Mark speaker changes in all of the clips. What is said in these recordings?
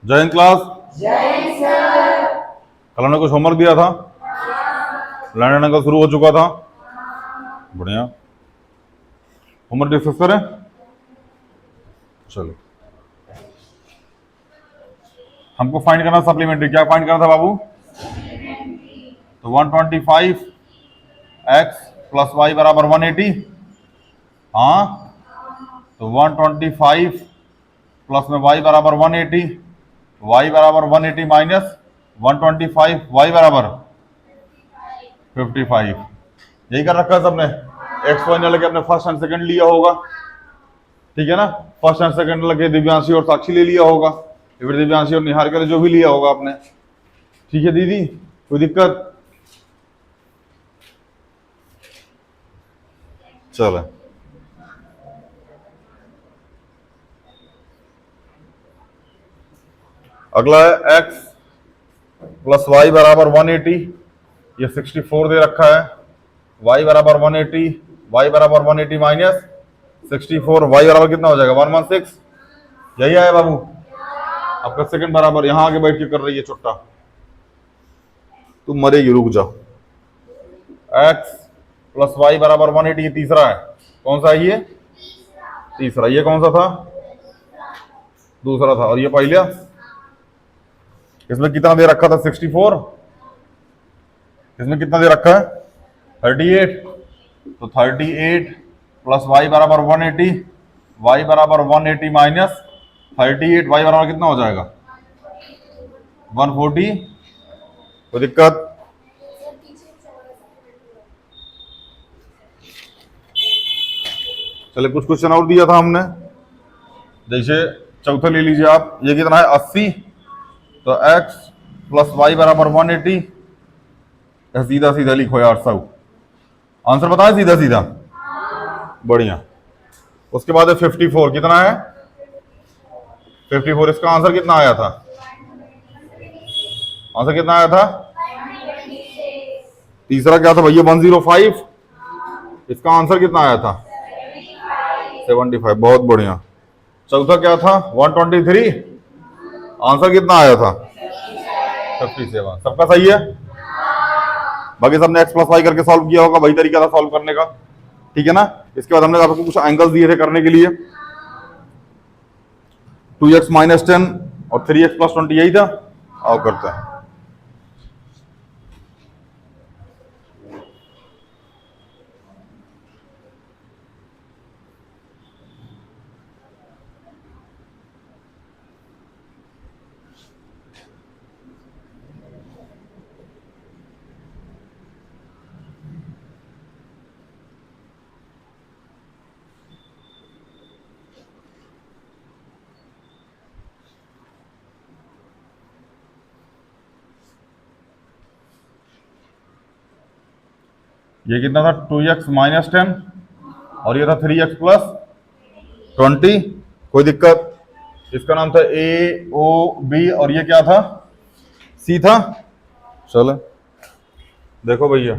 Speaker 1: जय हिंद क्लास। कल हमने कुछ होमवर्क दिया था, लर्निंग अंकल शुरू हो चुका था। बढ़िया, होमवर्क डिस्कस करें। चलो, हमको फाइंड करना सप्लीमेंट्री। क्या फाइंड करना था बाबू? तो 125x प्लस वाई बराबर 180। हाँ, तो 125 प्लस में y बराबर 180, y बराबर 180 माइनस 125, y बराबर 55। यही कर रखा है सबने। एक्स वाई ने लगे अपने फर्स्ट एंड सेकंड लिया होगा, ठीक है ना। फर्स्ट एंड सेकंड लगे दिव्यांशी और साक्षी ले लिया होगा, फिर दिव्यांशी और निहार के लिए जो भी लिया होगा आपने। ठीक है दीदी, कोई दिक्कत? चलो, अगला है x प्लस वाई बराबर 180। ये 64 दे रखा है। y बराबर 180, y बराबर 180 माइनस 64, y बराबर कितना हो जाएगा? 116। यही आया बाबू आपका सेकंड बराबर। यहां आगे बैठ के कर रही है छुट्टा, तुम मरेगी, रुक जाओ। x प्लस वाई बराबर 180, ये तीसरा है। कौन सा है ये? तीसरा। ये कौन सा था? दूसरा था। और ये पहला। इसमें कितना दे रखा था? 64। इसमें कितना दे रखा है? 38। तो 38 प्लस वाई बराबर 180, वाई बराबर 180 माइनस 38, वाई बराबर कितना हो जाएगा? 140। कोई दिक्कत? चले, कुछ क्वेश्चन और दिया था हमने। जैसे चौथा ले लीजिए आप, ये कितना है? 80। तो x प्लस वाई बराबर 180। सीधा सीधा लिखो यार सब, आंसर बताए सीधा सीधा। बढ़िया। उसके बाद है 54। कितना है? 54। इसका आंसर कितना आया था? आंसर कितना आया था? तीसरा क्या था भैया? 105। इसका आंसर कितना आया था? 75। बहुत बढ़िया। चौथा क्या था? 123। आंसर कितना आया था? 57। सबका सही है? बाकी सबने x प्लस वाई करके सॉल्व किया होगा, वही तरीका था सॉल्व करने का, ठीक है ना। इसके बाद हमने आपको कुछ एंगल्स दिए थे करने के लिए। 2x माइनस 10 और 3x प्लस 20, यही था। आओ करते हैं। ये कितना था? 2x माइनस 10 और ये था 3x प्लस 20। कोई दिक्कत? इसका नाम था ए ओ बी और ये क्या था? सी था। चलो देखो भैया,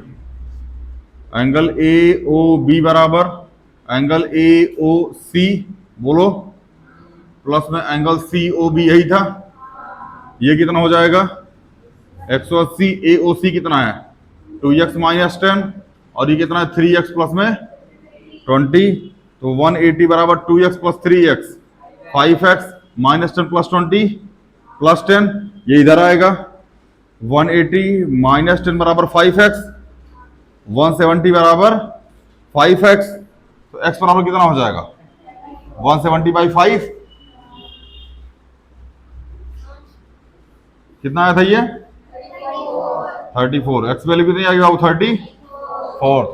Speaker 1: एंगल ए ओ बी बराबर एंगल ए ओ सी, बोलो, प्लस में एंगल सी ओ बी, यही था। ये कितना हो जाएगा? 180। ए ओ सी कितना है? 2x माइनस 10 और ये कितना है? 3x प्लस में 20। तो 180 बराबर 2x plus 3x, 5x minus 10 plus 20 plus 10, ये इधर आएगा। 180 माइनस 10 बराबर 5x, 170 बराबर 5x। तो x बराबर कितना हो जाएगा? 170 बाई 5। कितना आया था ये? 34। x वैल्यू कितनी आएगी बाबू? 34।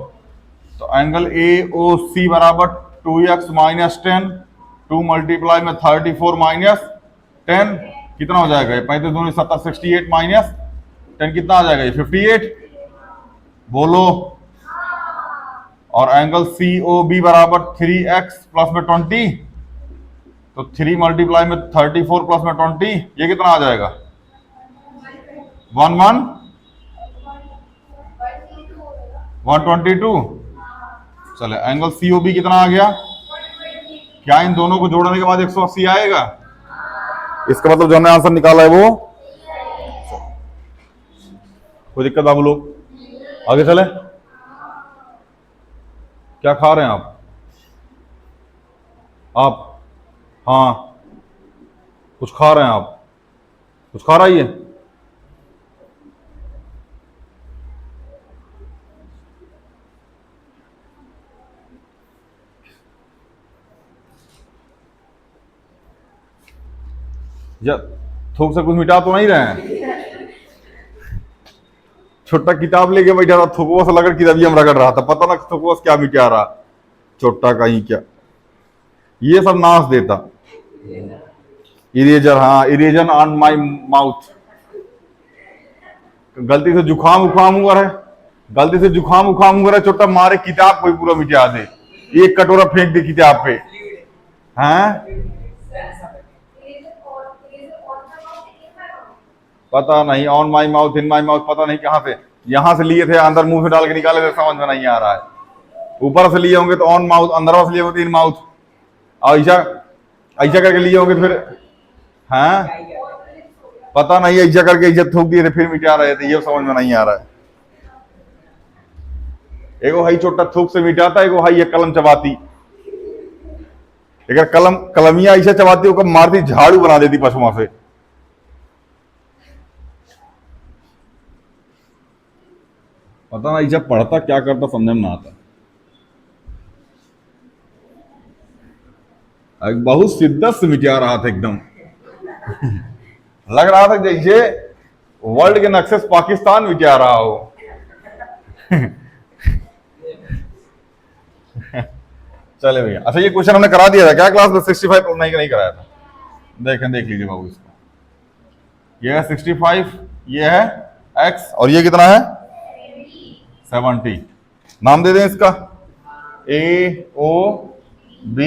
Speaker 1: तो एंगल ए ओ सी बराबर 2x माइनस 10, 2 मल्टीप्लाई में 34 माइनस 10, कितना हो जाएगा? ये 35 दूनी 70, 68 माइनस 10 कितना आ जाएगा? ये 58। बोलो। और एंगल सी ओ बी बराबर 3x प्लस में 20, तो 3 मल्टीप्लाई में 34 प्लस में 20, ये कितना आ जाएगा? 122। चले, एंगल सी ओ बी कितना आ गया? क्या इन दोनों को जोड़ने के बाद 180 आएगा? इसका मतलब जो हमने आंसर निकाला है वो, कोई दिक्कत बाबू लोग? आगे चले। क्या खा रहे हैं आप? हाँ, कुछ खा रहे हैं आप? कुछ खा रही है? या थोक से कुछ मिटा तो नहीं रहे हैं? छोटा किताब लेके बैठा था, थोकवा से लगकर किताब हम रगड़ रहा था, पता ना थोकवा से क्या मिटा रहा। छोटा कहीं क्या, ये सब नाश देता। इरेजर, हाँ, इरेजर ऑन माई माउथ। गलती से जुकाम उखाम हुआ है, गलती से जुकाम उखाम हुआ है, छोटा मारे किताब कोई पूरा मिटा दे, एक कटोरा फेंक दे किताब पे। हैं? पता नहीं, on my mouth, in my mouth, पता नहीं कहां से, यहां से लिए थे अंदर मुंह में डाल के निकाले थे, समझ में नहीं आ रहा है। ऊपर से लिए होंगे तो ऑन माउथ, अंदर से लिए होंगे तो इन माउथ, और ऐसा ऐसा करके लिए होंगे तो फिर, हैं? पता नहीं, ऐसा करके इज्जत थूक दिए थे फिर मिटा रहे थे, ये समझ में नहीं आ रहा है। एगो हई छोटा थूक से मिटाता, एगो हई कलम चबाती। अगर कलमिया ऐसा चबाती होकर मारती, झाड़ू बना देती पशुओं से। पता नहीं जब पढ़ता क्या करता, समझ में ना आता। बहुत शिद्दत से मिटा रहा था एकदम। लग रहा था जैसे वर्ल्ड के नक्शे से पाकिस्तान मिटा रहा हो। चले भैया, अच्छा ये क्वेश्चन हमने करा दिया था क्या क्लास में? 65 नहीं कराया था। देख लीजिए बाबू इसको। ये है 65, ये है x, और ये कितना है 70। नाम दे दें इसका A O B,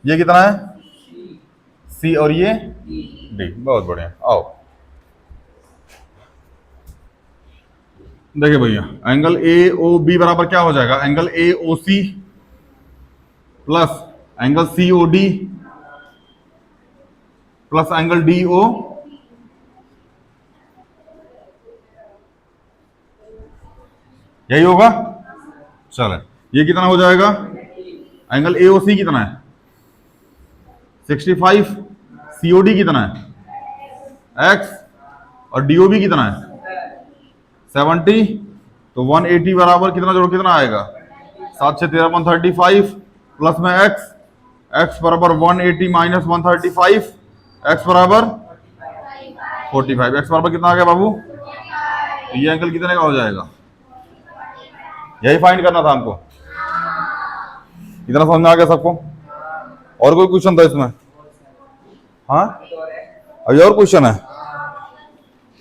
Speaker 1: ये कितना है C, और ये D। बहुत बढ़िया। आओ देखिए भैया, एंगल AOB बराबर क्या हो जाएगा? Angle AOC plus angle COD plus angle DO, यही होगा। चले, ये कितना हो जाएगा? एंगल AOC कितना है? 65, COD कितना है x, और DOB कितना है 70। तो 180 बराबर कितना जोड़ कितना आएगा? 7 6 13 135 प्लस में x बराबर 180 माइनस 135, x बराबर 45। x बराबर कितना आ गया बाबू? तो ये एंगल कितने का हो जाएगा? यही फाइंड करना था हमको। इतना समझ में आ गया सबको? और कोई क्वेश्चन था इसमें? हाँ, अभी और क्वेश्चन है?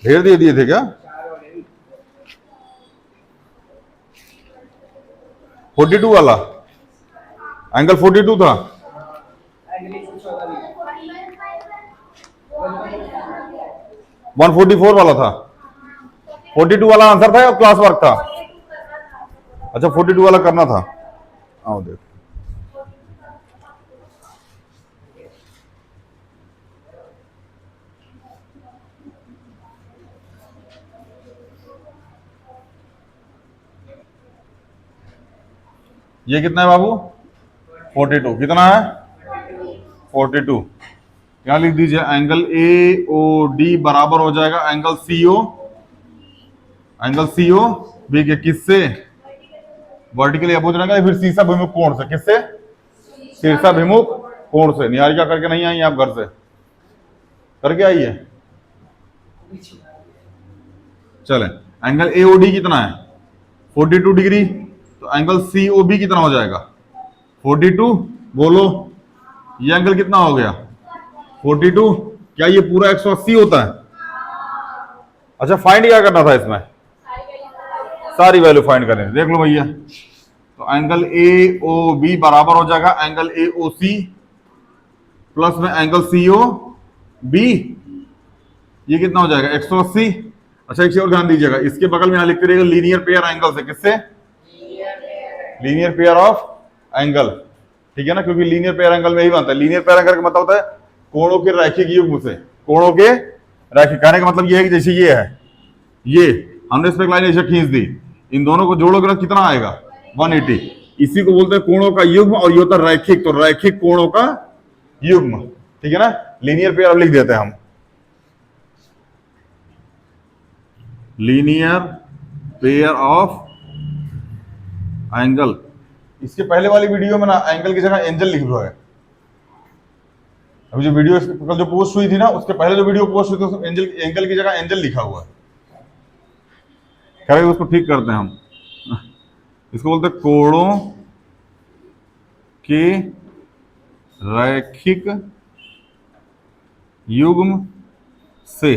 Speaker 1: ढेर दे दिए थे क्या? 42 वाला एंगल 42 था। 144 वाला था। 42 वाला आंसर था या क्लास वर्क था? अच्छा, 42 वाला करना था। आओ देख, ये कितना है बाबू? 42। कितना है? 42। यहां लिख दीजिए एंगल AOD बराबर हो जाएगा एंगल CO B के किससे? वर्टिकली अपोजिट रहेगा, फिर शीर्षाभिमुख कोण से। किससे? शीर्षाभिमुख कोण से। निहारिका करके नहीं आई आप घर से? करके आई है? चले, एंगल AOD कितना है? 42 डिग्री। तो एंगल COB कितना हो जाएगा? 42। बोलो, ये एंगल कितना हो गया? 42। क्या ये पूरा 180 होता है? अच्छा, फाइंड क्या करना था इसमें? सारी वैल्यू फाइंड करें। देख लो भैया, तो एंगल AOB बराबर हो जाएगा एंगल AOC प्लस में एंगल COB। ये कितना हो जाएगा? 180। अच्छा, एक चीज और ध्यान दीजिएगा, इसके बगल में यहां लिखते रहेगा लीनियर पेयर एंगल से। किससे? Linear pair of angle. ठीक है ना, क्योंकि लीनियर पेयर एंगल में ही बनता है। लीनियर पेयर एंगल का मतलब होता है कोणों के रैखिक युग्म से, कोणों के रैखिक, कहने का मतलब ये है कि जैसे ये है, ये हमने इस पे एक लाइन ऐसे खींच दी, इन दोनों को जोड़ोगे ना कितना आएगा 180, इसी को बोलते हैं कोणों का युग्म, और ये होता है रैखिक, तो रैखिक कोणों का युग्म, ठीक है ना। लीनियर पेयर अब लिख देते हैं हम, लीनियर पेयर ऑफ एंगल। इसके पहले वाली वीडियो में ना एंगल की जगह एंजल लिख रहा है, अभी जो वीडियो कल जो पोस्ट हुई थी ना, उसके पहले जो वीडियो पोस्ट हुई थी उसमें एंजल, एंगल की जगह एंजल लिखा हुआ है। खैर उसको ठीक करते हैं हम, इसको बोलते हैं कोणों के रैखिक युग्म से,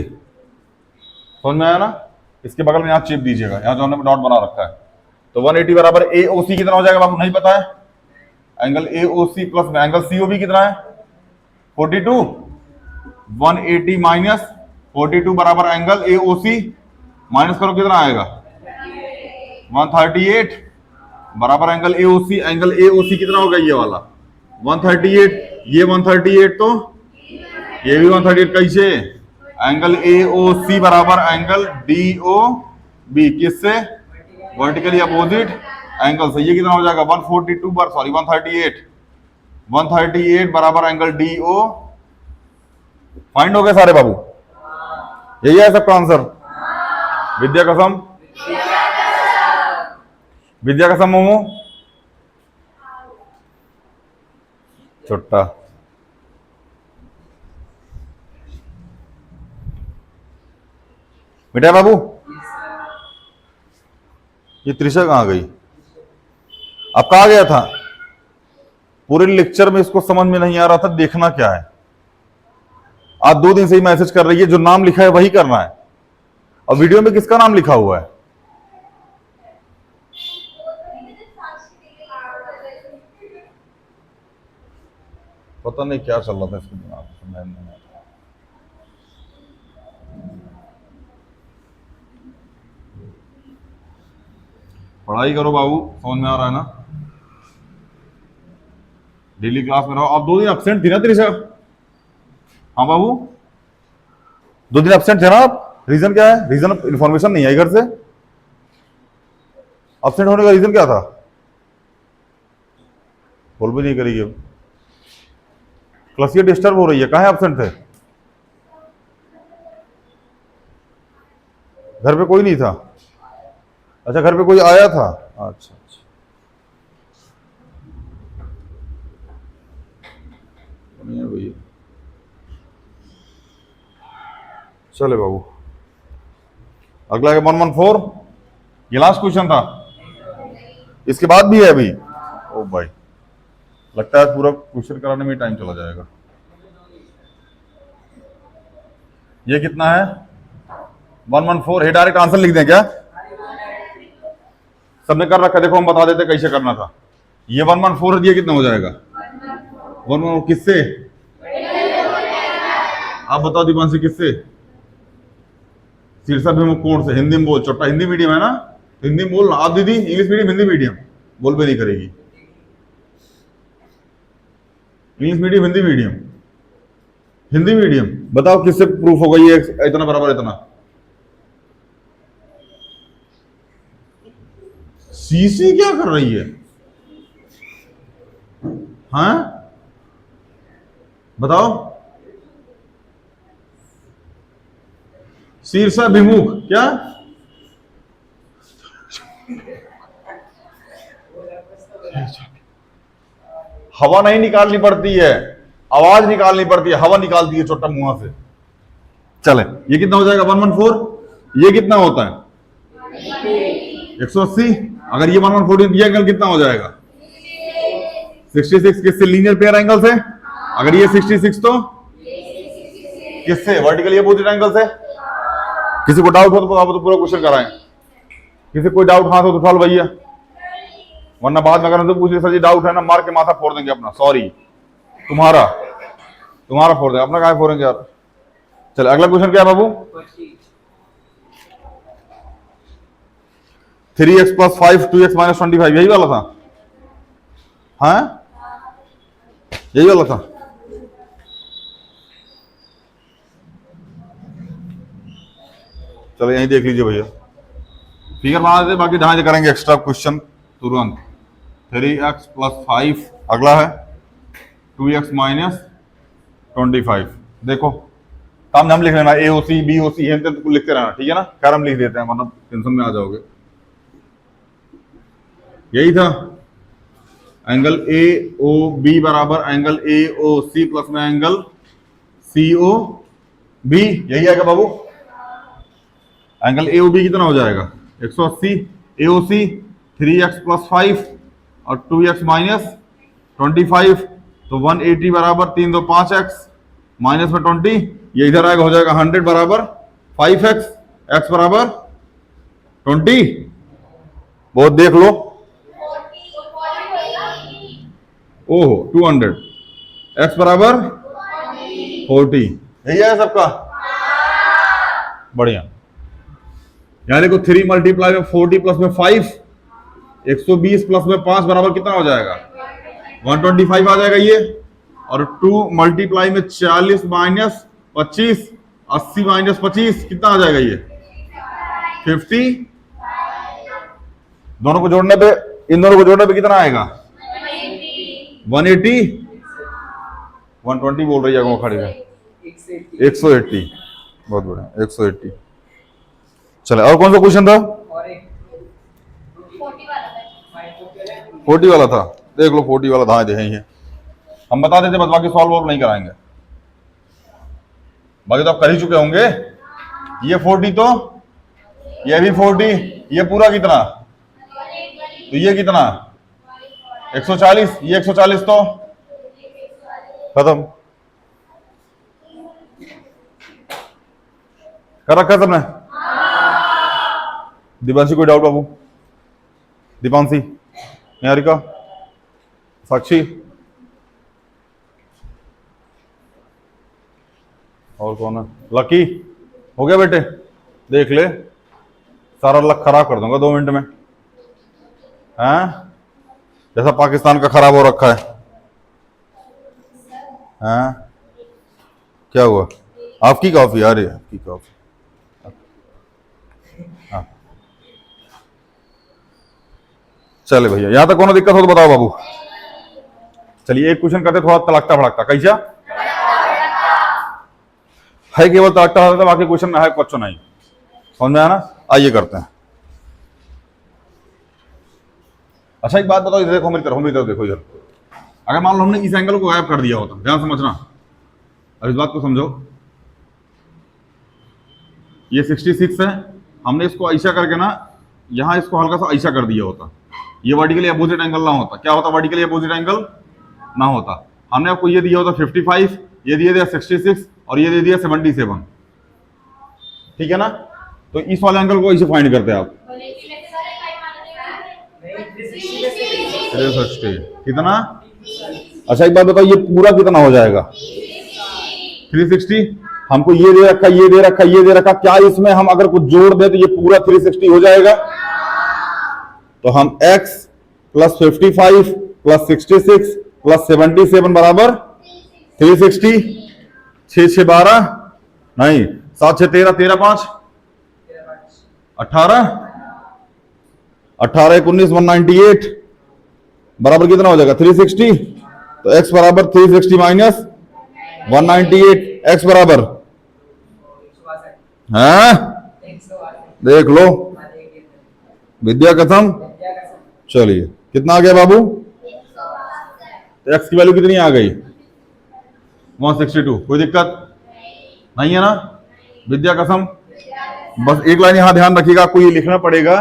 Speaker 1: समझ में आया ना। इसके बगल में यहां चिप दीजिएगा, यहां जो हमने डॉट बना रखा है, तो 180 बराबर AOC कितना हो जाएगा बाबू, नहीं पता है। Angle AOC plus angle COB कितना है 42, 180 माइनस 42 बराबर एंगल AOC, माइनस करो कितना आएगा 138 बराबर एंगल AOC, एंगल AOC कितना होगा ये वाला 138, ये 138, तो ये भी 138, कैसे एंगल AOC बराबर एंगल DOB, किससे वर्टिकली अपोजिट एंगल से, ये कितना हो जाएगा 142 बार सॉरी 138 बराबर एंगल DO। फाइंड हो गए सारे बाबू, यही है सबका आंसर। विद्या कसम, विद्या कसम मोमो छोटा, बेटा बाबू ये त्रिशा कहां गई, अब कहा गया था पूरे लेक्चर में, इसको समझ में नहीं आ रहा था देखना क्या है। आज 2 दिन से ही मैसेज कर रही है, जो नाम लिखा है वही करना है, और वीडियो में किसका नाम लिखा हुआ है, पता नहीं क्या चल रहा था इसके दिमाग में। पढ़ाई करो बाबू, समझ में आ रहा है ना, डेली क्लास में रहो। आप 2 दिन एब्सेंट थी ना त्रिशा, हाँ बाबू 2 दिन एब्सेंट थे ना आप, रीजन क्या है, रीजन इन्फॉर्मेशन नहीं आई घर से, एब्सेंट होने का रीजन क्या था, बोल भी नहीं करेगी अब, क्लासिया डिस्टर्ब हो रही है, कहाँ एब्सेंट थे, घर पे कोई नहीं था, अच्छा घर पे कोई आया था, अच्छा अच्छा भैया, चले बाबू अगला है 114, ये लास्ट क्वेश्चन था, इसके बाद भी है अभी, ओ भाई लगता है पूरा क्वेश्चन कराने में टाइम चला जाएगा। ये कितना है 114, है डायरेक्ट आंसर लिख दें क्या, सबने कर रखा, देखो हम बता देते कैसे करना था। ये 114 ये कितना हो जाएगा 114 किससे, आप बताओ दीपांशी किससे, शीर्षक भी कोण से, हिंदी में बोल, छोटा हिंदी मीडियम है ना, हिंदी में बोल ना, आप दीदी इंग्लिश मीडियम हिंदी मीडियम बोल भी नहीं करेगी, English medium Hindi medium, Hindi medium, बताओ किससे प्रूफ होगा ये इतना बराबर इतना, सीसी क्या कर रही है, हाँ बताओ, शीर्षाभिमुख क्या, हवा नहीं निकालनी पड़ती है, आवाज निकालनी पड़ती है, हवा निकालती है छोटा मुंह से। चले ये कितना हो जाएगा 114, ये कितना होता है 180, अगर ये 114 ये एंगल कितना हो जाएगा 66, किससे लीनियर पेयर एंगल से, अगर ये 66 तो किससे वर्टिकली अपोजिट एंगल से। किसी को डाउट हो तो आप तो पूरा क्वेश्चन कराएं, किसी कोई डाउट हाथ हो तो उठा लो भैया, वरना बाद में अगर तो पूछ सर जी डाउट है ना, मार के माथा फोड़ देंगे अपना, सॉरी तुम्हारा फोड़ देंगे अपना, कहाँ फोड़ेंगे यार। चलो अगला क्वेश्चन क्या है बाबू, 3x + 5 2x - 25, यही वाला था, हाँ यही वाला था, चलो यहीं देख लीजिए भैया, फिगर बना देते, बाकी ढांचे करेंगे एक्स्ट्रा क्वेश्चन तुरंत। 3x + 5, अगला है 2x - 25। देखो काम नाम लिख लेना, AOC BOC है तो लिखते रहना, ठीक है ना, खैर हम लिख देते हैं मतलब टेंशन में आ जाओगे। यही था एंगल AOB बराबर एंगल AOC प्लस में एंगल COB, यही आएगा बाबू। एंगल AOB कितना हो जाएगा 180, AOC 3x + 5 और 2x - 25, तो 180 बराबर 3 2 5x माइनस में 20, ये इधर आएगा, हो जाएगा 100 बराबर 5x, x बराबर 20। बहुत देख लो, ओहो 200, x बराबर 40, यही है सबका, बढ़िया। यहां देखो 3 × 40 प्लस में 5, 120 प्लस में 5 बराबर कितना हो जाएगा 125 आ जाएगा ये, और 2 × में 40 माइनस 25, 80 माइनस 25 कितना आ जाएगा ये 50। दोनों को जोड़ने पे, इन दोनों को जोड़ने पे कितना आएगा 180, 120 बोल रही है वो खड़ी है, 180, बहुत बढ़िया 180। चले और कौन सा क्वेश्चन था, 40 वाला था, देख लो 40 वाला था, यही है, हम बता देते, बस बाकी सॉल्व वॉल्व नहीं कराएंगे, बाकी तो आप कर ही चुके होंगे। ये 40 तो ये भी 40, ये पूरा कितना, तो ये कितना 140, ये 140 तो खत्म, कर रखा सबने। दीपांशी कोई डाउट बाबू, दीपांशी, निहारिका, साक्षी, और कौन है, लकी, हो गया बेटे, देख ले, सारा लक खराब कर दूंगा 2 मिनट में, हैं जैसा पाकिस्तान का खराब हो रखा है, हैं क्या हुआ, आपकी कॉफी आ रही है, आपकी कॉफी, हाँ चले भैया, यहां तक कोनो दिक्कत हो तो बताओ बाबू। चलिए एक क्वेश्चन करते, थोड़ा तड़कता भड़कता, कैसा है, केवल तड़कता भड़कता, बाकी क्वेश्चन में है कुछ नहीं, समझ में आया ना, आइए करते हैं। अच्छा एक बात बताओ, इधर देखो मेरी तरफ देखो, इधर अगर मान लो हमने इस एंगल को गायब कर दिया होता, ध्यान समझना, अब इस बात को समझो, ये 66 है, हमने इसको ऐसा करके ना यहां इसको हल्का सा ऐसा कर दिया होता, ये वर्टिकली अपोजिट एंगल ना होता, क्या होता वर्टिकली अपोजिट एंगल ना होता, हमने आपको ये दिया होता 55, ये दिया दिया 66 और ये दे दिया 77, ठीक है ना, तो इस वाले एंगल को ऐसे फाइंड करते हैं आप, 360 कितना, अच्छा एक बात बताओ, ये पूरा कितना हो जाएगा 360, हमको ये दे रखा, ये दे रखा, ये दे रखा, क्या इसमें हम अगर कुछ जोड़ दे तो ये पूरा 360 हो जाएगा, तो हम x + 55 + 66 + 77 बराबर 360, 6 6 12, नहीं 7 6 13, 13 5 18, 18 19 198 बराबर कितना हो जाएगा 360, तो x बराबर 360 माइनस 198, x बराबर हाँ देख लो, विद्या कसम, चलिए कितना आ गया बाबू, x की वैल्यू कितनी आ गई 162, कोई दिक्कत नहीं है ना, विद्या कसम। बस एक लाइन यहां ध्यान रखिएगा, आपको ये लिखना पड़ेगा,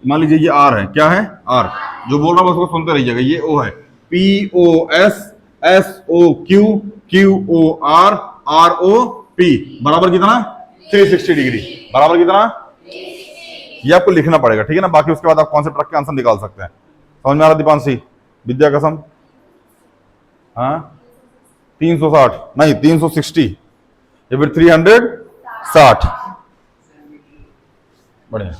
Speaker 1: मान लीजिए ये R है, क्या है R, जो बोल रहा हूं उसको सुनते रहिएगा, ये O है, POS SOQ QOR ROP बराबर कितना 360 डिग्री, बराबर कितना, ये आपको लिखना पड़ेगा, ठीक है ना, बाकी उसके बाद आप कॉन्सेप्ट रख के आंसर निकाल सकते हैं, समझ में आ रहा दीपांशी, विद्या कसम, हाँ 360 नहीं 360, या फिर 360, बढ़िया।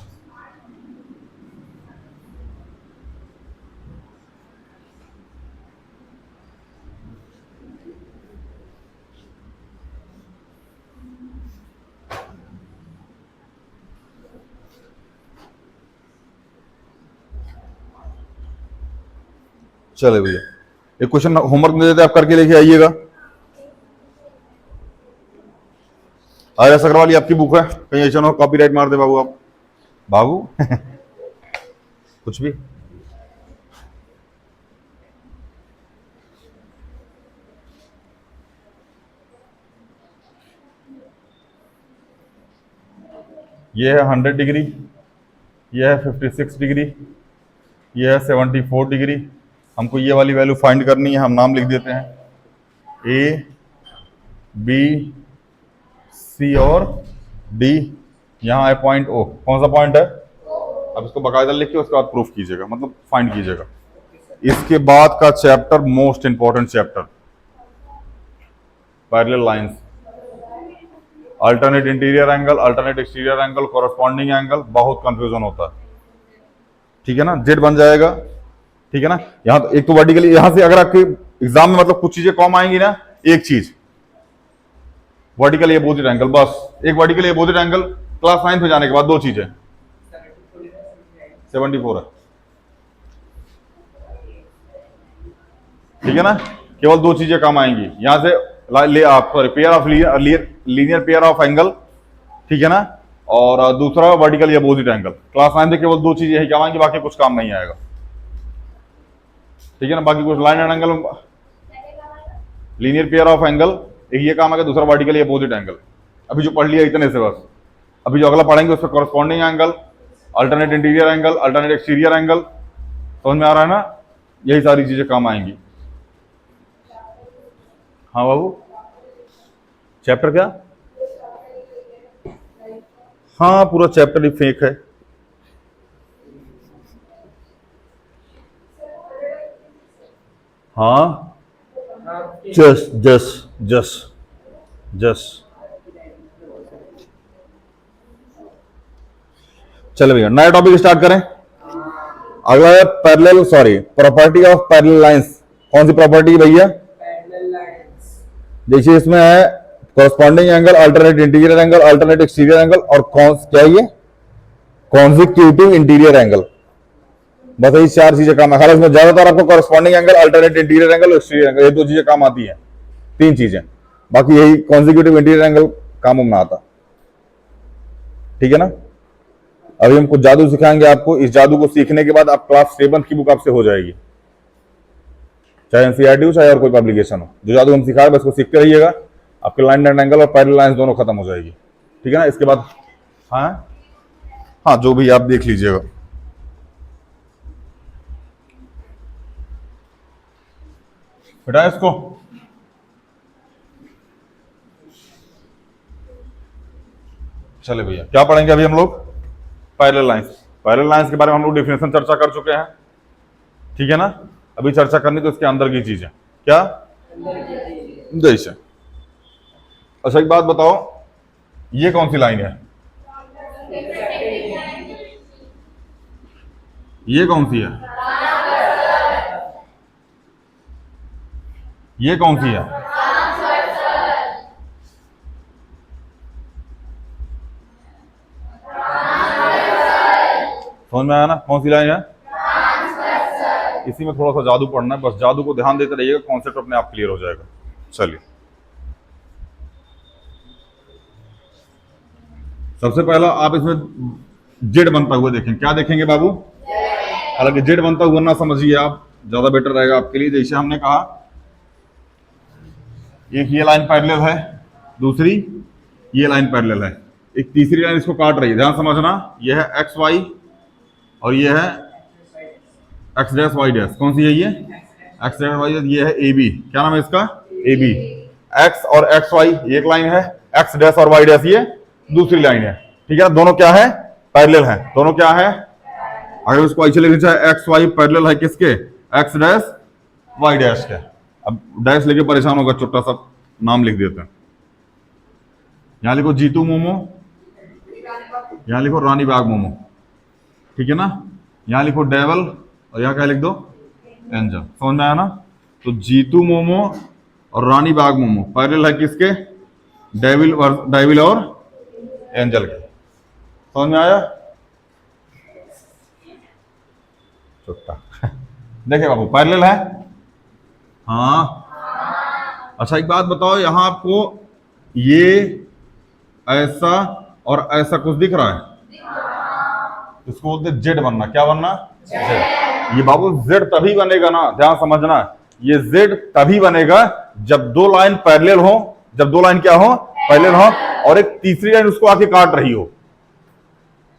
Speaker 1: चले भैया, एक क्वेश्चन होमवर्क में देते, आप करके लेके आइएगा। आर.एस. अग्रवाल, ये आपकी बुक है, कहीं ऐसा ना हो कॉपीराइट मार दे बाबू आप, बाबू कुछ भी। ये है 100 डिग्री, ये है 56 डिग्री, ये है 74 डिग्री। हमको ये वाली वैल्यू फाइंड करनी है, हम नाम लिख देते हैं ए, बी, सी और डी। यहाँ है पॉइंट ओ, कौन सा पॉइंट है? अब इसको बाकायदा लिख के उसके बाद प्रूफ कीजिएगा, मतलब फाइंड कीजिएगा। इसके बाद का chapter most important chapter, parallel lines, alternate interior angle, alternate exterior angle, corresponding angle, बहुत कंफ्यूजन होता है, ठीक है ना। जेड बन जाएगा, ठीक है ना। यहां तो एक तो वर्टिकली, यहां से अगर आपके एग्जाम में मतलब कुछ चीजें कम आएंगी ना, एक चीज वर्टिकल अपोजिट एंगल, बस एक वर्टिकल अपोजिट एंगल। क्लास 9 में जाने के बाद दो चीजें, 74 है, ठीक है ना। केवल दो चीजें काम आएंगी यहां से, sorry pair of linear pair of angle, ठीक है ना, और दूसरा वर्टिकल अपोजिट एंगल। क्लास 9 में केवल दो चीजें यही काम आएंगी, बाकी कुछ काम नहीं आएगा, ठीक है ना। बाकी कुछ line and angle, linear pair of angle, एक ये काम आएगा, दूसरा वर्टिकल अपोजिट एंगल। अभी जो पढ़ लिया इतने से बस, अभी जो अगला पढ़ेंगे उसमें corresponding angle, alternate interior angle, alternate exterior angle, समझ में आ रहा है ना। यही सारी चीजें काम आएंगी। हाँ बाबू, चैप्टर क्या? हाँ पूरा चैप्टर ही फेक है। हाँ जस्ट जस्ट जस्ट जस्ट चलो भैया, नया टॉपिक स्टार्ट करें। अगला है parallel, sorry property of parallel lines. कौन सी प्रॉपर्टी भैया? देखिए इसमें है corresponding angle, alternate interior angle, alternate exterior angle और क्या ये कॉन्जिक्यूटिव इंटीरियर एंगल। बस यही चार चीजें काम है। इसमें ज्यादातर आपको corresponding angle, alternate interior angle, exterior angle, ये दो चीजें काम आती हैं, तीन चीजें, बाकी यही कॉन्जिक्यूटिव इंटीरियर एंगल काम में आता, ठीक है ना। अभी हम कुछ जादू सिखाएंगे आपको। इस जादू को सीखने के बाद आप क्लास 7 की बुक आपसे हो जाएगी, चाहे एनसीईआरटी हो चाहे और कोई पब्लिकेशन हो। जो जादू हम सिखा रहे हैं बस को सीखते रहिएगा, आपके लाइन एंड एंगल और पैरेलल लाइंस दोनों खत्म हो जाएगी, ठीक है ना। इसके बाद हाँ हाँ जो भी आप देख लीजिएगा। बेटा इसको चले भैया, क्या पढ़ेंगे अभी हम लोग? Parallel lines. पैरेलल लाइंस के बारे में हम लोग डेफिनेशन चर्चा कर चुके हैं, ठीक है ना। अभी चर्चा करनी तो इसके अंदर की चीज है, क्या? जैसे अच्छा एक बात बताओ, ये कौन सी लाइन है? ये कौन सी है? ये कौन सी है? समझ में आया ना कौन सी लाइन है? इसी में थोड़ा सा जादू पढ़ना है, बस जादू को ध्यान देते रहिएगा, कॉन्सेप्ट अपने आप क्लियर हो जाएगा। चलिए सबसे पहला आप इसमें जेड बनता हुआ देखें। क्या देखेंगे बाबू? हालांकि जेड बनता हुआ ना समझिए आप, ज्यादा बेटर रहेगा आपके लिए। जैसे हमने कहा एक ये लाइन पैरेलल है, दूसरी ये लाइन पैरेलल है, एक तीसरी लाइन इसको काट रही है, ध्यान समझना। यह है एक्स वाई और ये है एक्स डैश वाई डैश। कौन सी है ये? X dash Y dash. ये है ए बी, क्या नाम है इसका? A B. एक्स और एक्स वाई एक लाइन है, एक्स डैश और वाई डैश ये दूसरी लाइन है, ठीक है ना। दोनों क्या है? पैरेलल है। दोनों क्या है? अगर इसको ऐसे लिखना चाहे, एक्स वाई पैरेलल है किसके? एक्स डैश वाई डैश के। अब डैश लेके परेशान होगा, छोटा सा नाम लिख देते हैं। यहां लिखो जीतू मोमो, यहां लिखो रानी बाग मोमो, ठीक है ना। यहां लिखो डेवल और यहां क्या लिख दो? एंजल। समझ में आया ना। तो जीतू मोमो और रानी बाग मोमो पैरेलल है किसके? डेविल और एंजल के। समझ में आया? छोटा देखिए बाबू पैरेलल है। हाँ, अच्छा एक बात बताओ, यहां आपको ये ऐसा और ऐसा कुछ दिख रहा है? इसको बोलते जेड बनना। क्या बनना? जेड। ये बाबू जेड तभी बनेगा ना, ध्यान समझना, ये जेड तभी बनेगा जब दो लाइन पैरेलल हो। जब दो लाइन क्या हो? पैरेलल हो, और एक तीसरी लाइन उसको आके काट रही हो।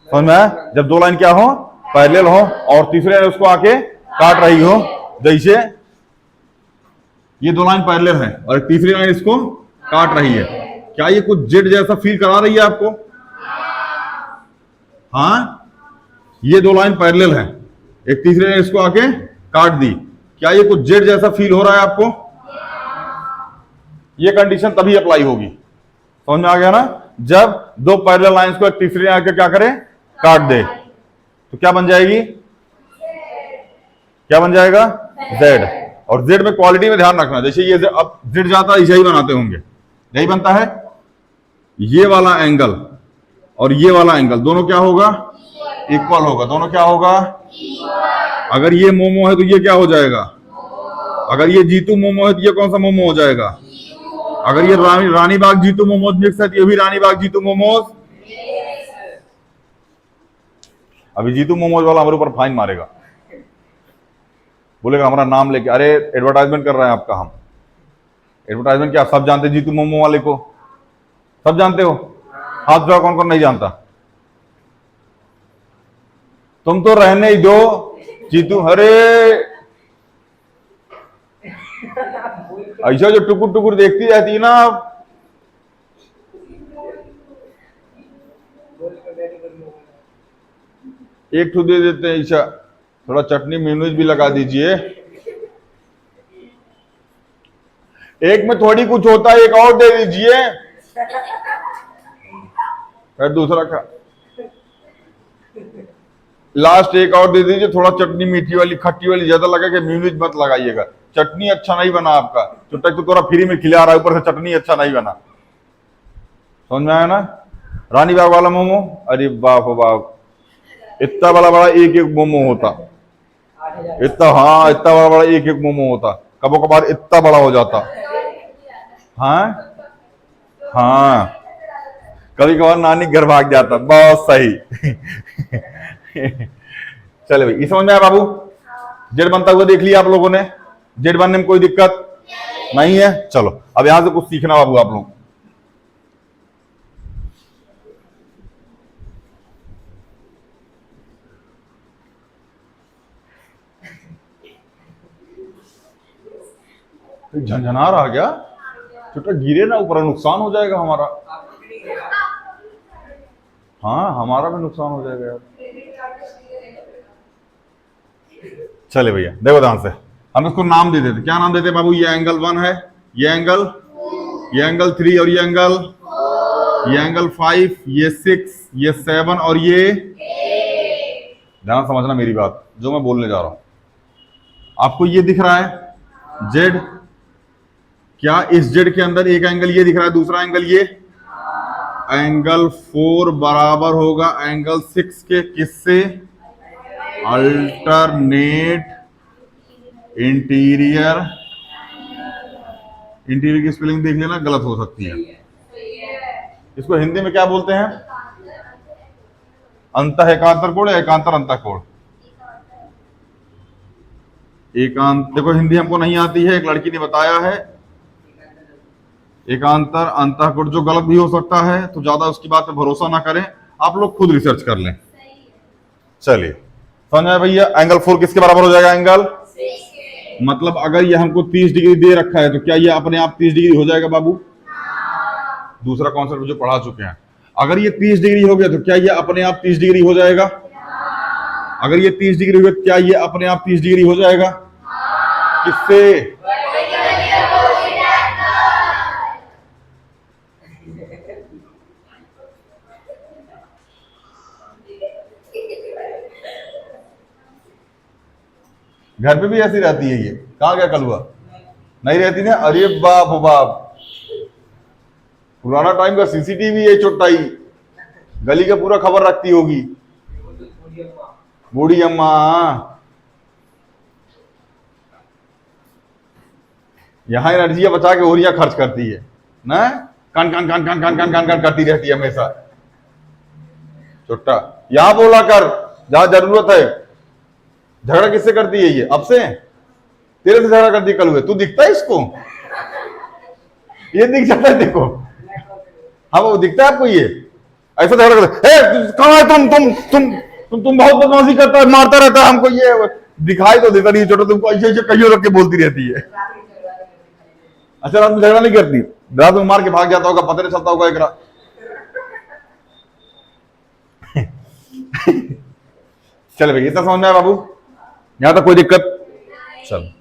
Speaker 1: समझ में आया? जब दो लाइन क्या हो? पैरेलल हो, और तीसरी लाइन उसको आके काट रही हो। जैसे ये दो लाइन पैरेलल है और एक तीसरी लाइन इसको काट रही है, क्या ये कुछ जेड जैसा फील करा रही है आपको? हाँ, ये दो लाइन पैरेलल है, एक तीसरी लाइन इसको आके काट दी, क्या ये कुछ जेड जैसा फील हो रहा है आपको? ये कंडीशन तभी अप्लाई होगी। समझ में आ गया ना? जब दो पैरेलल लाइंस को एक तीसरी लाइन आके क्या करे? काट दे। तो क्या बन जाएगी? क्या बन जाएगा? जेड। और जेड में क्वालिटी में ध्यान रखना, जैसे ये अब जेड जाता है ऐसे ही बनाते होंगे, यही बनता है। ये वाला एंगल और ये वाला एंगल दोनों क्या होगा? इक्वल होगा। दोनों क्या होगा? अगर ये मोमो है तो ये क्या हो जाएगा? अगर ये जीतू मोमो है तो ये कौन सा मोमो हो जाएगा? अगर ये रानी बाग जीतू मोमोज मिक्स है तो ये भी रानी बाग जीतू मोमोज। अभी जीतू मोमोज वाला हमारे ऊपर फाइन मारेगा, बोलेगा हमारा नाम लेके, अरे एडवर्टाइजमेंट कर रहे हैं आपका हम। एडवर्टाइजमेंट क्या सब जानते? जीतू मोमो वाले को सब जानते हो? हाथ जो कौन कौन नहीं जानता? तुम तो रहने ही दो जीतू। अरे ऐसा जो टुकुर टुकुर देखती रहती है ना, एक ठू दे देते हैं ऐसा, थोड़ा चटनी मेनूज भी लगा दीजिए। एक में थोड़ी कुछ होता है, एक और दे दीजिए, फिर दूसरा खा, लास्ट एक और दे दीजिए, थोड़ा चटनी मीठी वाली खट्टी वाली ज्यादा लगा के मेनूज मत लगाइएगा। चटनी अच्छा नहीं बना आपका, चुटक तो थोड़ा फ्री में खिला रहा है, ऊपर से चटनी अच्छा नहीं बना। समझ में आया ना? रानी बाग वाला मोमो, अरे बाप हो बाप, इतना बड़ा बड़ा एक एक मोमो होता, इतना, हाँ इतना बड़ा बड़ा एक एक मोमो होता, कबो कभार इतना बड़ा हो जाता। हाँ हाँ, कभी कभार नानी घर भाग जाता। बहुत सही। चले भाई, ये समझ में आया बाबू? जेड बनता हुआ देख लिया आप लोगों ने? जेड बनने में कोई दिक्कत नहीं है। चलो अब यहां से कुछ सीखना बाबू आप लोग। झंझना रहा क्या? छोटा गिरे ना ऊपर, नुकसान हो जाएगा हमारा। हाँ हमारा भी नुकसान हो जाएगा यार। चले भैया देखो ध्यान से, हम इसको नाम दे देते। क्या नाम देते बाबू? ये एंगल 1 है, ये एंगल 3, और ये एंगल 5, ये 6, ये 7 और ये। ध्यान समझना मेरी बात जो मैं बोलने जा रहा हूं। आपको ये दिख रहा है जेड, क्या इस जेड के अंदर एक एंगल ये दिख रहा है, दूसरा एंगल ये? एंगल 4 बराबर होगा एंगल 6 के। किससे? Alternate interior. इंटीरियर की स्पेलिंग देख लेना, गलत हो सकती है। इसको हिंदी में क्या बोलते हैं? अंतः एकांतर कोण या एकांतर अंतः कोण? एकांत, देखो हिंदी हमको नहीं आती है, एक लड़की ने बताया है। एकांतर अंतः कोण जो गलत भी हो सकता है, तो ज्यादा उसकी बात पे भरोसा ना करें, आप लोग खुद रिसर्च कर लें। चलिए समझ आया भैया? एंगल 4 किसके बराबर हो जाएगा? एंगल, मतलब अगर ये हमको 30 डिग्री दे रखा है तो क्या ये अपने आप 30 डिग्री हो जाएगा बाबू? दूसरा कॉन्सेप्ट जो पढ़ा चुके हैं, अगर ये 30 डिग्री हो गया तो क्या ये अपने आप 30 डिग्री हो जाएगा? अगर ये 30 डिग्री हो गया तो क्या ये अपने आप 30 डिग्री हो जाएगा? किससे? घर पे भी ऐसी रहती है ये? कहाँ गया कलुआ? नहीं रहती ना? अरे बाप हो बाप, पुराना टाइम का सीसीटीवी है चोटाई, गली का पूरा खबर रखती होगी। बूढ़ी अम्मा। यहाँ एनर्जी बचा के ओरिया खर्च करती है ना, कान कान कान कान कान कान कान कान करती रहती है हमेशा। छुट्टा यहां बोला कर जहां जरूरत है। झगड़ा किससे करती है ये? अब से तेरे से झगड़ा करती है कल हुए। तू दिखता है इसको? ये दिख जाता है देखो। हाँ वो दिखता है आपको? ये ऐसा झगड़ा करता है, कहाँ है तुम बहुत बदमाशी करता है, मारता रहता है हमको। ये दिखाई तो देता नहीं छोटा, तुमको ऐसे ऐसे कहियो रख के बोलती रहती है। अच्छा रात में झगड़ा नहीं करती? रात में मार के भाग जाता होगा, पता नहीं चलता होगा एक चल भाई इतना समझ में आया बाबू? यहां तक कोई दिक्कत? चल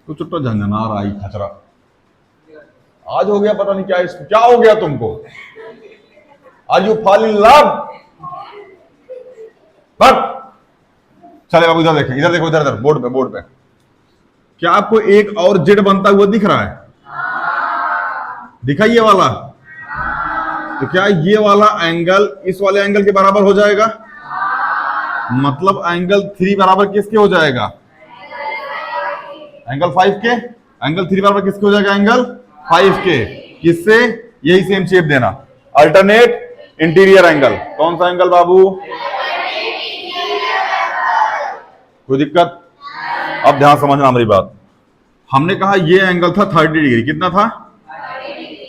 Speaker 1: तो चुट्टा झंझना रहा है खचरा। आज हो गया पता नहीं क्या इसको, क्या हो गया तुमको? आज you fall in love? But चले बाबू इधर देखें, इधर देखो, इधर इधर बोर्ड पे क्या आपको एक और जेड बनता हुआ दिख रहा है? दिखा ये वाला? तो क्या ये वाला एंगल इस वाले एंगल के बराबर हो जाएगा? मतलब एंगल 3 बराबर किसके हो जाएगा? एंगल 5 के। एंगल 3 बराबर किसके हो जाएगा? एंगल 5 के। किससे? यही सेम शेप देना, अल्टरनेट इंटीरियर एंगल। कौन सा एंगल बाबू? कोई दिक्कत? अब ध्यान समझना हमारी बात। हमने कहा ये एंगल था 30 डिग्री। कितना था?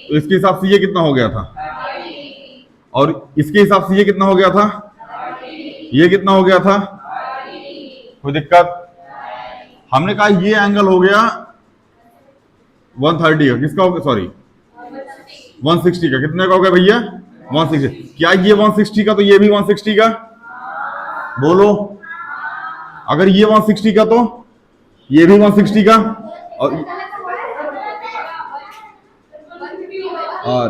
Speaker 1: तो इसके हिसाब से ये कितना हो गया था? और इसके हिसाब से ये कितना हो गया था? ये कितना हो गया था? कोई दिक्कत? हमने कहा ये एंगल हो गया 130 का। किसका हो गया? सॉरी 160 का। कितने का हो गया भैया? 160। क्या ये 160 का तो ये भी 160 का? बोलो। अगर ये 160 का तो ये भी 160 का। और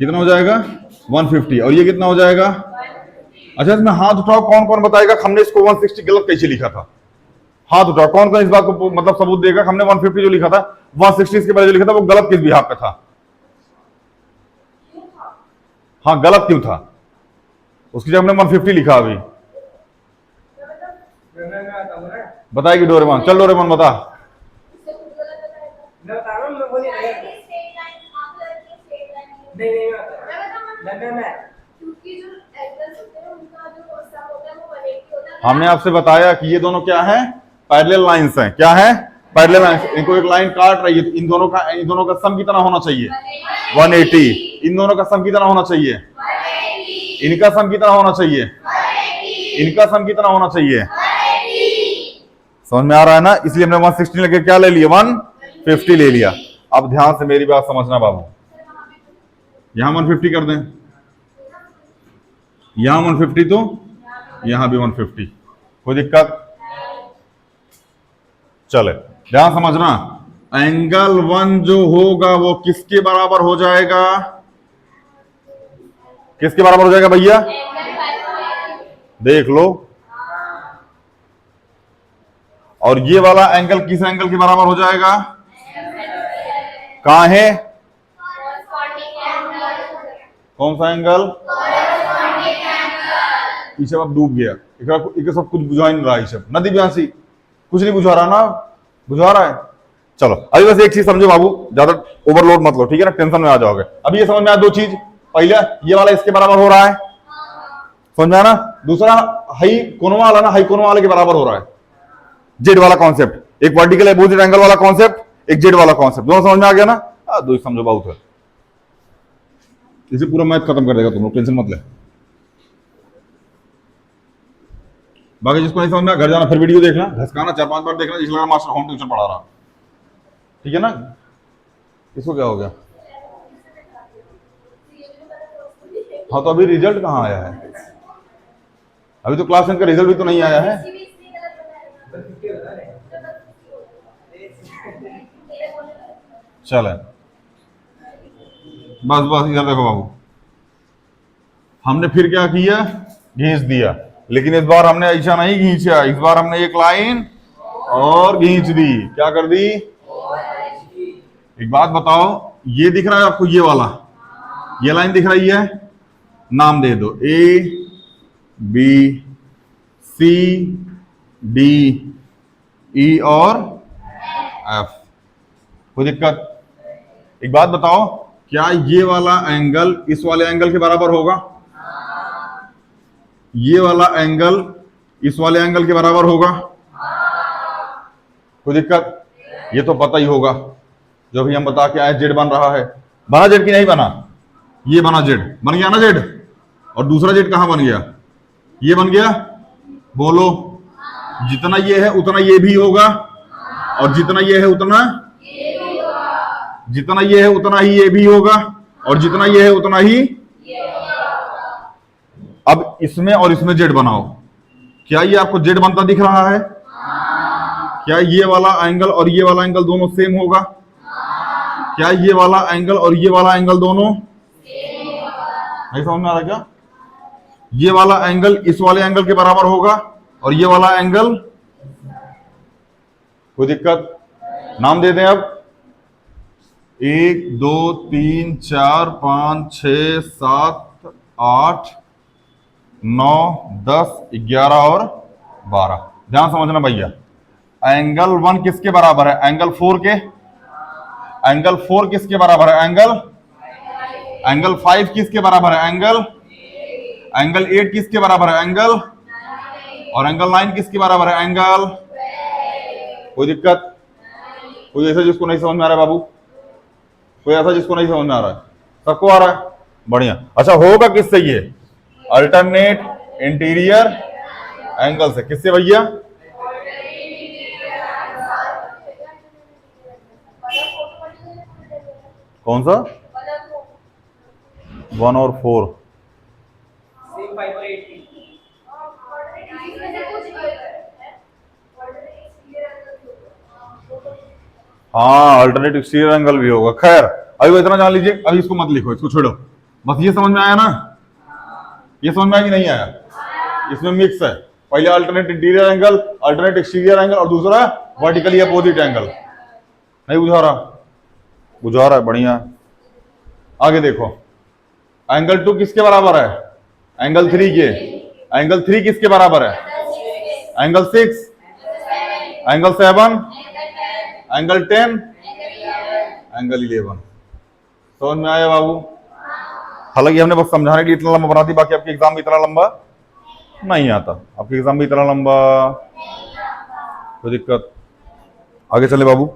Speaker 1: कितना हो जाएगा? 150। और ये कितना हो जाएगा? अच्छा इसमें हाथ उठाओ, कौन कौन बताएगा हमने इसको 160 गलत कैसे लिखा था? हाथ उठाओ कौन कौन इस बात को मतलब सबूत देगा हमने 150 जो लिखा था 160 इसके पहले जो लिखा था वो गलत किस बिहाफ पे था? हाँ गलत क्यों था? उसकी जगह हमने 150 लिखा। अभी बताएगी डोरेमोन। चल डोरेमोन बता। हमने आपसे बताया कि ये दोनों क्या है? पैरेलल लाइंस हैं। क्या है? Parallel lines. इनको एक लाइन काट रही है तो इन दोनों का सम कितना होना चाहिए? 180। इन दोनों का सम कितना होना चाहिए? इनका सम कितना होना चाहिए? इनका सम कितना होना चाहिए? समझ में आ रहा है ना? इसलिए हमने 160 लेके क्या ले लिया? 150 ले लिया। अब ध्यान से मेरी बात समझना बाबू। यहां 150 कर दें, यहां 150 तो यहां भी 150। कोई दिक्कत? चले ध्यान समझना। एंगल 1 जो होगा वो किसके बराबर हो जाएगा? किसके बराबर हो जाएगा भैया? देख लो। और ये वाला एंगल किस एंगल के बराबर हो जाएगा? कहां है? कौन सा एंगल? ईशब डूब गया। एक सब कुछ बुझा नहीं रहा। ईशब ना दिव्यांशी कुछ नहीं बुझा रहा ना? बुझा रहा है। चलो अभी बस एक चीज समझो बाबू, ज्यादा ओवरलोड मत लो, ठीक है ना? टेंशन में आ जाओगे। अभी ये समझ में आया दो चीज। पहले ये वाला इसके बराबर हो रहा है, समझ में आया ना? दूसरा हाई कोनवा वाला ना हाई कोनवा वाले के बराबर हो रहा है। जेड वाला कॉन्सेप्ट, एक वर्टिकल अपोजिट एंगल वाला कॉन्सेप्ट, एक जेड वाला कॉन्सेप्ट, दोनों समझ में आ गया ना? दो समझो बहुत है। इसे पूरा मैथ खत्म कर देगा तुम लोग, टेंशन मत ले। बाकी जिसको नहीं समझ में घर जाना फिर वीडियो देखना, घसकाना 4-5 बार देखना, इसलिए मास्टर होम ट्यूशन पढ़ा रहा, ठीक है ना? इसको क्या हो गया? हाँ तो अभी रिजल्ट कहाँ आया है? अभी तो क्लास 10 का रिजल्ट भी तो नहीं आया है। चले बस बस इधर देखो बाबू, हमने फिर क्या किया? खींच दिया। लेकिन इस बार हमने ऐसा नहीं खींचा, इस बार हमने एक लाइन और खींच दी। क्या कर दी? एक बात बताओ, ये दिख रहा है आपको? ये वाला ये लाइन दिख रही है? नाम दे दो, A B C D E और एफ। कोई दिक्कत? एक बात बताओ, क्या ये वाला एंगल इस वाले एंगल के बराबर होगा? ये वाला एंगल इस वाले एंगल के बराबर होगा? कोई दिक्कत? ये तो पता ही होगा, जो भी हम बता के आए जेड बन रहा है। बना जेड की नहीं बना? ये बना जेड, बन गया ना जेड। और दूसरा जेड कहां बन गया? ये बन गया। बोलो, जितना ये है उतना ये भी होगा, और जितना ये है उतना जितना ये है उतना ही ये भी होगा, और जितना ये है उतना ही। अब इसमें और इसमें जेड बनाओ, क्या ये आपको जेड बनता दिख रहा है? क्या ये वाला एंगल और ये वाला एंगल दोनों सेम होगा? क्या ये वाला एंगल और ये वाला एंगल दोनों नहीं? समझ में आ रहा क्या? ये वाला एंगल इस वाले एंगल के बराबर होगा, और ये वाला एंगल। कोई दिक्कत? नाम दे दें अब। 1 2 3 4 5 6 7 8 9 10 11 और 12। ध्यान समझना भैया, एंगल 1 किसके बराबर है? एंगल 4 के। एंगल 4 किसके बराबर है? एंगल 5 किसके बराबर है? एंगल 8 किसके बराबर है? और एंगल 9 किसके बराबर है? कोई दिक्कत? कोई ऐसा जिसको नहीं समझ में आ रहा है बाबू? कोई ऐसा जिसको नहीं समझ में आ रहा है? सबको आ रहा है? बढ़िया। अच्छा, होगा किससे ये? अल्टरनेट इंटीरियर एंगल से। किससे भैया? कौन सा? 1 और 4। हाँ, अल्टरनेट एक्सटीरियर एंगल भी होगा। खैर, अभी वो इतना जान लीजिए, अभी इसको मत लिखो, इसको छोड़ो। बस ये समझ में आया ना? ये समझ में आया कि नहीं आया? इसमें मिक्स है, पहले alternate interior angle, alternate exterior angle, और दूसरा वर्टिकली अपोजिट एंगल। नहीं बुझा रहा? बुझा रहा है, बढ़िया। आगे देखो, एंगल 2 किसके बराबर है? एंगल 3 के। एंगल 3 किसके बराबर है? Angle 6, angle 7, angle 10, angle 11। समझ में आया बाबू? हालांकि हमने बस समझाने के लिए इतना लंबा बना दी, बाकी आपके एग्जाम में इतना लंबा नहीं आता। आपके एग्जाम में इतना लंबा कोई दिक्कत? आगे चले बाबू।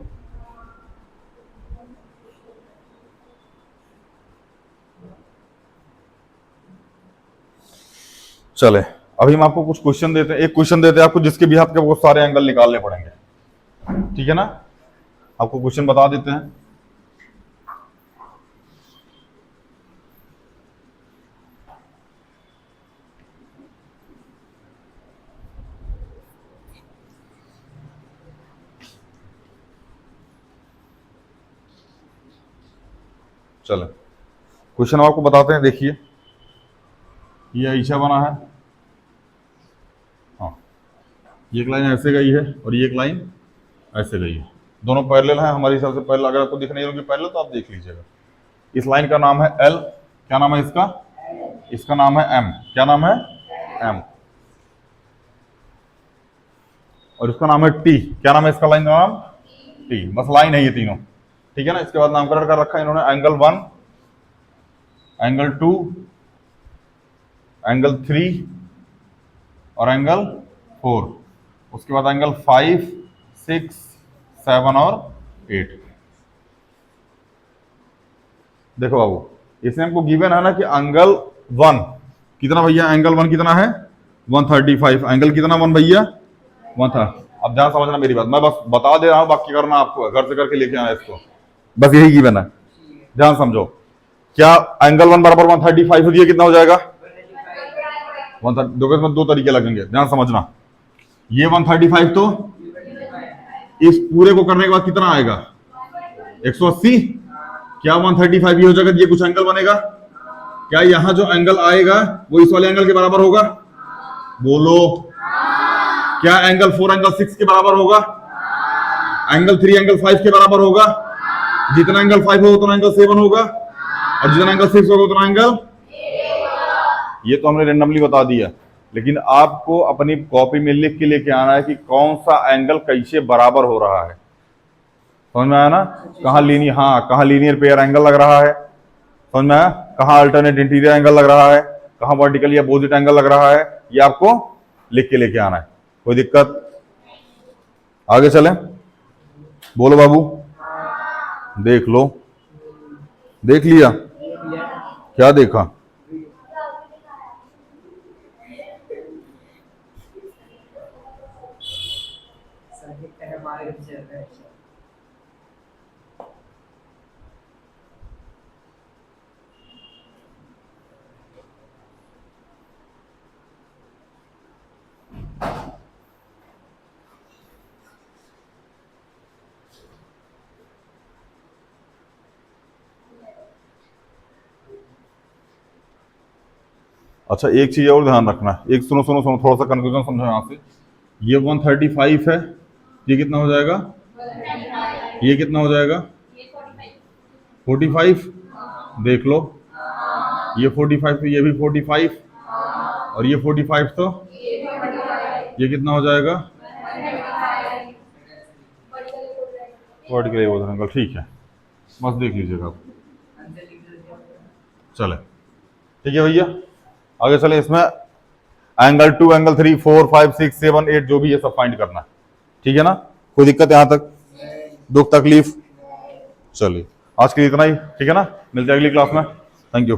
Speaker 1: चले, अभी हम आपको कुछ क्वेश्चन देते हैं। एक क्वेश्चन देते हैं आपको जिसके भी आपके बहुत सारे एंगल निकालने पड़ेंगे, ठीक है ना? आपको क्वेश्चन बता देते हैं। चलो, क्वेश्चन आपको बताते हैं। देखिए, ये ऐसा बना है। हाँ, ये एक लाइन ऐसे गई है और ये एक लाइन ऐसे गई है। दोनों पैरेलल हैं हमारे हिसाब से। पैरेलल अगर आपको दिख नहीं होगी पैरेलल तो आप देख लीजिएगा। इस लाइन का नाम है एल। क्या नाम है इसका? इसका नाम है एम। क्या नाम है? एम। और इसका नाम है टी। क्या नाम है इसका लाइन का नाम? टी। बस लाइन है ये तीनों, ठीक है ना? इसके बाद नामकरण कर रखा है इन्होंने एंगल 1, एंगल 2, एंगल 3 और एंगल 4। उसके बाद एंगल 5, 6, 7 और 8। देखो बाबू, इसमें हमको गिवन है ना कि एंगल 1 कितना भैया? एंगल 1 कितना है? 135। एंगल कितना 1 भैया? 1 था। अब ध्यान समझना मेरी बात, मैं बस बता दे रहा हूं, बाकी करना आपको, घर से करके लेके आना इसको। बस यही गिवन है, ध्यान समझो। क्या एंगल 1 बराबर 135 हो दिया? कितना हो जाएगा? 130। इसमें 2 तरीके लगेंगे, ध्यान समझना। ये 135 तो इस पूरे को करने के बाद कितना आएगा? 180। क्या 135 ये हो जाएगा? ये कुछ एंगल बनेगा। क्या यहां जो एंगल आएगा वो इस वाले एंगल के बराबर होगा? बोलो। क्या एंगल 4 एंगल 6 के बराबर होगा? एंगल 3 एंगल 5 के बराबर होगा? जितना एंगल 5 होगा उतना एंगल 7 होगा, और जितना एंगल 6 होगा उतना एंगल। ये तो हमने रेंडमली बता दिया। लेकिन आपको अपनी कॉपी में लिख के लेके आना है कि कौन सा एंगल कैसे बराबर हो रहा है। समझ में आया ना? कहाँ लीनियर, हाँ कहाँ लीनियर पेयर एंगल लग रहा है, समझ में आया? कहाँ अल्टरनेट इंटीरियर एंगल लग रहा है, कहाँ वर्टिकल या अपोजिट एंगल लग रहा है, ये आपको लिख के लेके आना है। कोई दिक्कत? आगे चले, बोलो बाबू। देख लो, देख लिया? क्या देखा? अच्छा एक चीज और ध्यान रखना, एक सुनो सुनो सुनो, थोड़ा सा कंफ्यूजन समझो यहाँ से। ये 135 है, ये कितना हो जाएगा? ये कितना हो जाएगा? 45। देख लो, ये 45 तो ये भी 45, और ये 45 तो ये कितना हो जाएगा? वर्टिकल एंगल, ठीक है, बस देख लीजिएगा आप। चले ठीक है भैया, आगे चले। इसमें एंगल 2, एंगल 3, 4, 5, 6, 7, 8 जो भी ये सब फाइंड करना है, ठीक है ना? कोई दिक्कत यहां तक? दुख तकलीफ? चलिए आज के लिए इतना ही, ठीक है ना? मिलते हैं अगली क्लास में। Thank you.